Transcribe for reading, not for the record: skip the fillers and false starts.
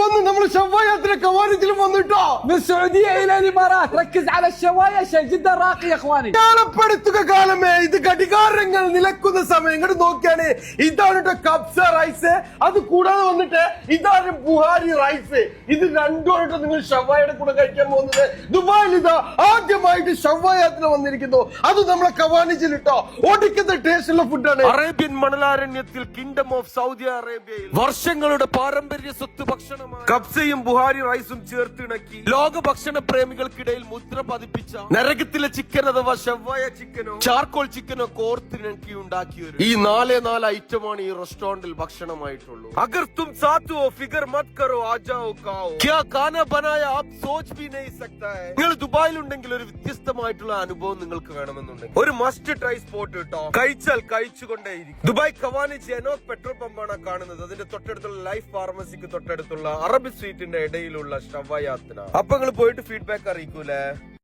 വന്ന് നമ്മൾ ഷവായാത്ര കവാനിച്ചിലും വന്നിട്ടോ. من السعودية إلى الإمارات ركز على الشواية شيء جدا راقي يا إخواني. കാലപ്പെടുത്തുക കാലമേ, ഇത് ഘടികാരങ്ങൾ നിലക്കുന്ന സമയം. ഇങ്ങോട്ട് നോക്കിയാണ്, ഇതാണ് കേട്ടോ കബ്സ റൈസ്. അത് കൂടാതെ വന്നിട്ട് ഇതാണ് ബുഹാരി റൈസ്. ഇത് രണ്ടുമായിട്ട് നിങ്ങൾ ഷവായയുടെ കൂടെ കഴിക്കാൻ പോകുന്നത്. ദുബായിൽ ഇതാ ആദ്യമായിട്ട് ഷവായാത്ര വന്നിരിക്കുന്നു. അത് നമ്മളെ കവാനിച്ചിൽ ഇട്ടോ ഓടിക്കുന്ന ടേസ്റ്റുള്ള ഫുഡാണ്. അറേബ്യൻ മണലാരണ്യത്തിൽ കിങ്ഡം ഓഫ് സൗദി അറേബ്യയിൽ വർഷങ്ങളുടെ പാരമ്പര്യ സ്വത്ത് ഭക്ഷണമാണ് കബ്സയും ബുഹാരി റൈസും ചേർത്തിണക്കി ലോക ഭക്ഷണ പ്രേമികൾക്കിടയിൽ മുദ്ര പതിപ്പിച്ച നരകത്തിലെ ചിക്കൻ അഥവാ ഷവായ ചിക്കനോ ചാർക്കോൾ ചിക്കനോ കോർത്തിണക്കി ഉണ്ടാക്കിയൊരു ഈ 4 ഐറ്റമാണ് ഈ റെസ്റ്റോറന്റിൽ ഭക്ഷണമായിട്ടുള്ളൂ. അഗർ തും സാത്ത് ഹോ ഫിഗർ മത് കറോ ആജാओ കാओ ക്യാ ഖാന ബനായ ആപ് സോച്ച് ഭി നഹീ സക്താ ഹൈ. നിങ്ങൾ ദുബായിൽ ഉണ്ടെങ്കിൽ ഒരു വ്യത്യസ്തമായിട്ടുള്ള അനുഭവം നിങ്ങൾക്ക് വേണമെന്നുണ്ടെങ്കിൽ ഒരു മസ്റ്റ് ട്രൈ സ്പോട്ട് കേട്ടോ. കഴിച്ചാൽ കഴിച്ചുകൊണ്ടേയിരിക്കും. ദുബായ് ഖവാനിച്ച് എനോക് പെട്രോൾ പമ്പാണ് കാണുന്നത്. അതിന്റെ തൊട്ടടുത്തുള്ള ലൈഫ് ഫാർമസിക്ക് തൊട്ടടുത്തുള്ള അറബി സ്ട്രീറ്റിന്റെ ഇടയിലുള്ള ഷവായാത്ര. അപ്പൊ നിങ്ങൾ പോയിട്ട് ഫീഡ്ബാക്ക് അറിയിക്കൂലേ.